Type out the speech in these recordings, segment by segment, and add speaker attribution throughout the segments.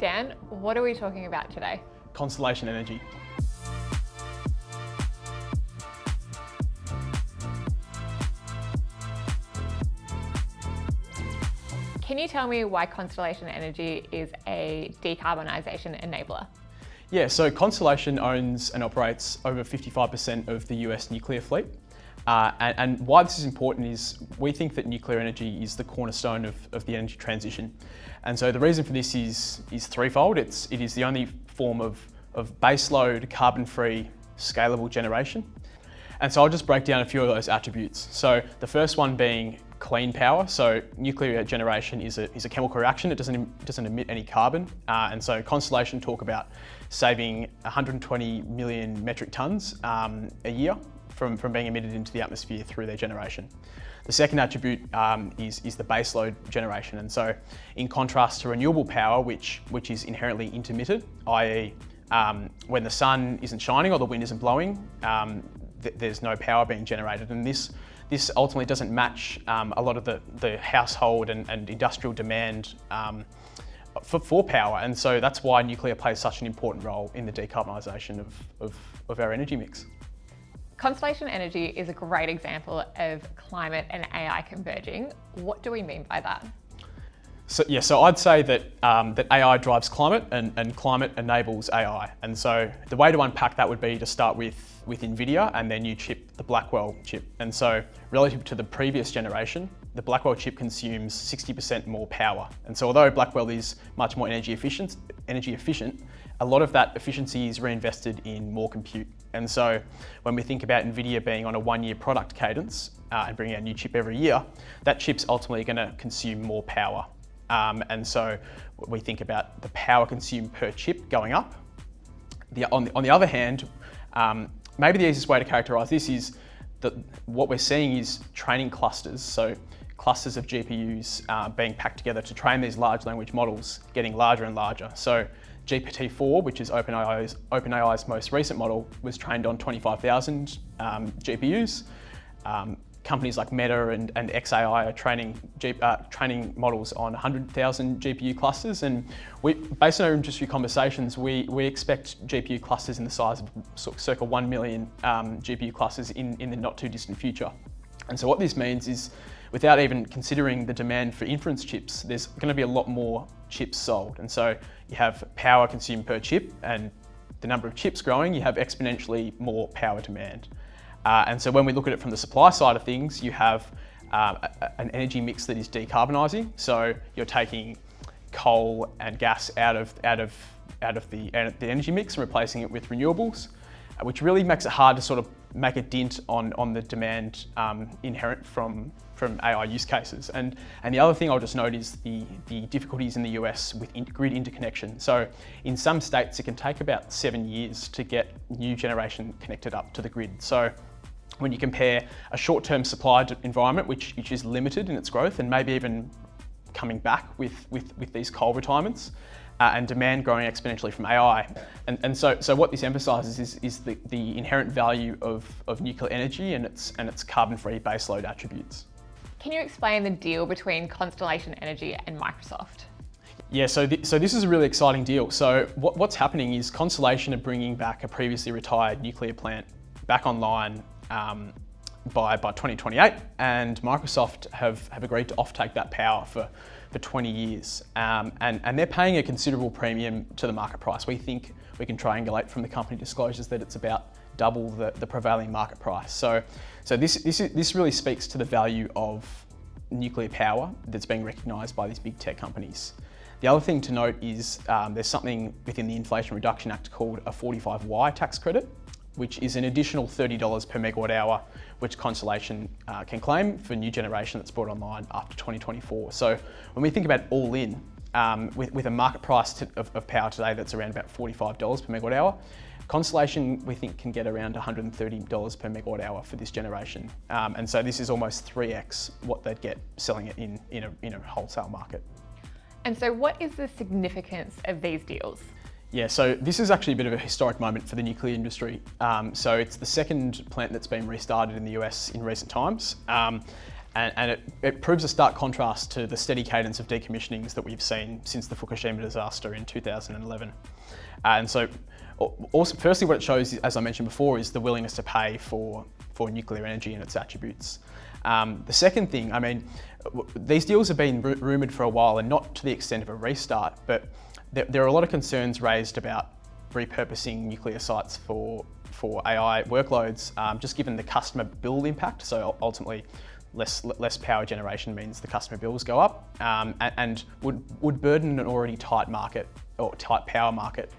Speaker 1: Dan, what are we talking about today?
Speaker 2: Constellation Energy.
Speaker 1: Can you tell me why Constellation Energy is a decarbonisation enabler?
Speaker 2: Yeah, so Constellation owns and operates over 55% of the US nuclear fleet. And why this is important is we think that nuclear energy is the cornerstone of the energy transition. And so the reason for this is threefold. It is the only form of baseload, carbon-free, scalable generation. And so I'll just break down a few of those attributes. So the first one being clean power. So nuclear generation is a chemical reaction. It doesn't emit any carbon. And so Constellation talk about saving 120 million metric tonnes a year from being emitted into the atmosphere through their generation. The second attribute is the baseload generation. And so in contrast to renewable power, which is inherently intermittent, i.e. When the sun isn't shining or the wind isn't blowing, there's no power being generated. And this ultimately doesn't match a lot of the household and industrial demand for power. And so that's why nuclear plays such an important role in the decarbonisation of our energy mix.
Speaker 1: Constellation Energy is a great example of climate and AI converging. What do we mean by that?
Speaker 2: So I'd say that AI drives climate and climate enables AI. And so the way to unpack that would be to start with NVIDIA and their new chip, the Blackwell chip. And so relative to the previous generation, the Blackwell chip consumes 60% more power. And so although Blackwell is much more energy efficient, a lot of that efficiency is reinvested in more compute. And so when we think about NVIDIA being on a 1-year product cadence and bringing out a new chip every year, that chip's ultimately going to consume more power. And so we think about the power consumed per chip going up. On the other hand, maybe the easiest way to characterise this is that what we're seeing is training clusters. So clusters of GPUs being packed together to train these large language models, getting larger and larger. So GPT-4, which is OpenAI's most recent model, was trained on 25,000 GPUs. Companies like Meta and xAI are training models on 100,000 GPU clusters. And based on our industry conversations, we expect GPU clusters in the size of circa 1 million GPU clusters in the not too distant future. And so what this means is, without even considering the demand for inference chips, there's going to be a lot more chips sold. And so you have power consumed per chip, and the number of chips growing, you have exponentially more power demand. And so when we look at it from the supply side of things, you have an energy mix that is decarbonising. So you're taking coal and gas out of the energy mix and replacing it with renewables, which really makes it hard to sort of make a dent on the demand inherent from AI use cases. And the other thing I'll just note is the difficulties in the US with grid interconnection. So in some states, it can take about 7 years to get new generation connected up to the grid. So when you compare a short-term supply environment, which is limited in its growth and maybe even coming back with these coal retirements, and demand growing exponentially from AI. And so what this emphasises is the inherent value of nuclear energy and its carbon-free baseload attributes.
Speaker 1: Can you explain the deal between Constellation Energy and Microsoft?
Speaker 2: Yeah, so this is a really exciting deal. So what's happening is Constellation are bringing back a previously retired nuclear plant back online by 2028, and Microsoft have agreed to offtake that power for 20 years. And they're paying a considerable premium to the market price. We think we can triangulate from the company disclosures that it's about double the prevailing market price. So this really speaks to the value of nuclear power that's being recognised by these big tech companies. The other thing to note is there's something within the Inflation Reduction Act called a 45Y tax credit, which is an additional $30 per megawatt hour, which Constellation can claim for new generation that's brought online after 2024. So when we think about all in, with a market price of power today that's around about $45 per megawatt hour, Constellation, we think, can get around $130 per megawatt hour for this generation. And so this is almost 3x what they'd get selling it in a wholesale market.
Speaker 1: And so what is the significance of these deals?
Speaker 2: Yeah, so this is actually a bit of a historic moment for the nuclear industry. So it's the second plant that's been restarted in the US in recent times. And it proves a stark contrast to the steady cadence of decommissionings that we've seen since the Fukushima disaster in 2011. And so, also, firstly, what it shows, as I mentioned before, is the willingness to pay for nuclear energy and its attributes. The second thing, I mean, these deals have been rumoured for a while, and not to the extent of a restart, but there are a lot of concerns raised about repurposing nuclear sites for AI workloads, just given the customer bill impact. So ultimately, less power generation means the customer bills go up, and would burden an already tight market or tight power market.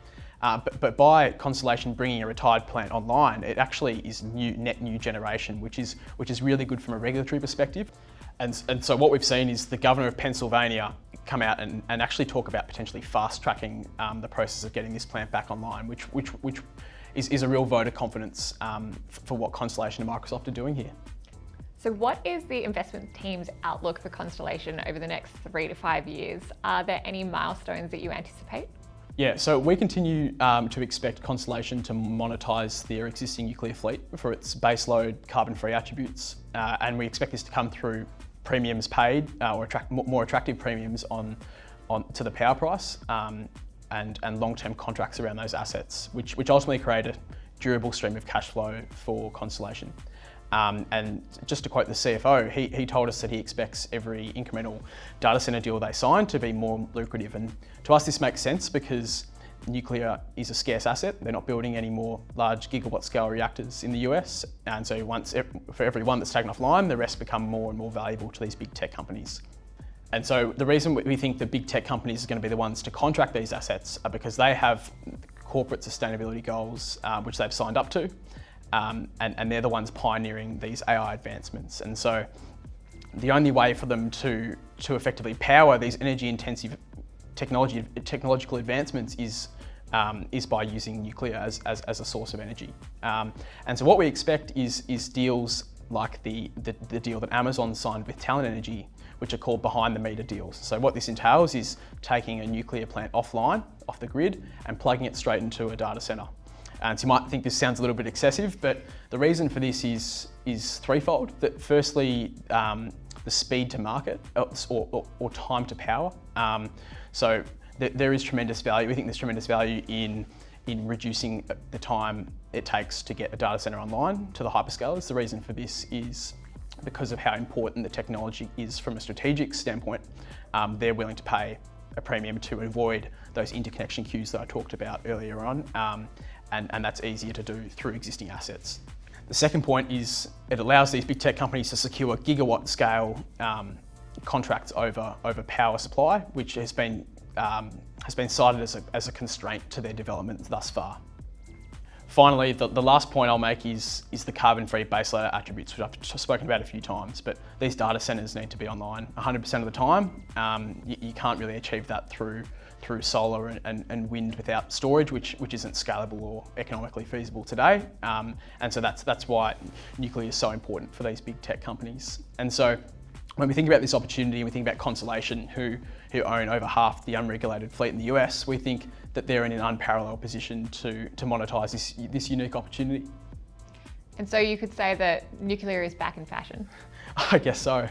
Speaker 2: But by Constellation bringing a retired plant online, it actually is net new generation, which is really good from a regulatory perspective. And so what we've seen is the governor of Pennsylvania come out and actually talk about potentially fast tracking the process of getting this plant back online, which is a real vote of confidence for what Constellation and Microsoft are doing here.
Speaker 1: So what is the investment team's outlook for Constellation over the next 3 to 5 years? Are there any milestones that you anticipate?
Speaker 2: Yeah, so we continue to expect Constellation to monetise their existing nuclear fleet for its baseload carbon-free attributes, and we expect this to come through premiums paid or more attractive premiums to the power price, and long-term contracts around those assets, which ultimately create a durable stream of cash flow for Constellation. And just to quote the CFO, he told us that he expects every incremental data centre deal they sign to be more lucrative. And to us, this makes sense because nuclear is a scarce asset. They're not building any more large gigawatt scale reactors in the US. And so for every one that's taken offline, the rest become more and more valuable to these big tech companies. And so the reason we think the big tech companies are going to be the ones to contract these assets are because they have corporate sustainability goals, which they've signed up to. And they're the ones pioneering these AI advancements. And so the only way for them to effectively power these energy-intensive technological advancements is by using nuclear as a source of energy. And so what we expect is deals like the deal that Amazon signed with Talon Energy, which are called behind-the-meter deals. So what this entails is taking a nuclear plant offline, off the grid, and plugging it straight into a data centre. And so you might think this sounds a little bit excessive, but the reason for this is threefold. That firstly, the speed to market or time to power. So there is tremendous value. We think there's tremendous value in reducing the time it takes to get a data center online to the hyperscalers. The reason for this is because of how important the technology is from a strategic standpoint. They're willing to pay a premium to avoid those interconnection queues that I talked about earlier on. And that's easier to do through existing assets. The second point is it allows these big tech companies to secure gigawatt scale contracts over power supply, which has been cited as a constraint to their development thus far. Finally, the last point I'll make is the carbon-free baseload attributes, which I've spoken about a few times, but these data centers need to be online 100% of the time. You can't really achieve that through solar and wind without storage, which isn't scalable or economically feasible today. And so that's why nuclear is so important for these big tech companies. And so when we think about this opportunity and we think about Constellation, who own over half the unregulated fleet in the US, we think that they're in an unparalleled position to monetise this unique opportunity.
Speaker 1: And so you could say that nuclear is back in fashion.
Speaker 2: I guess so.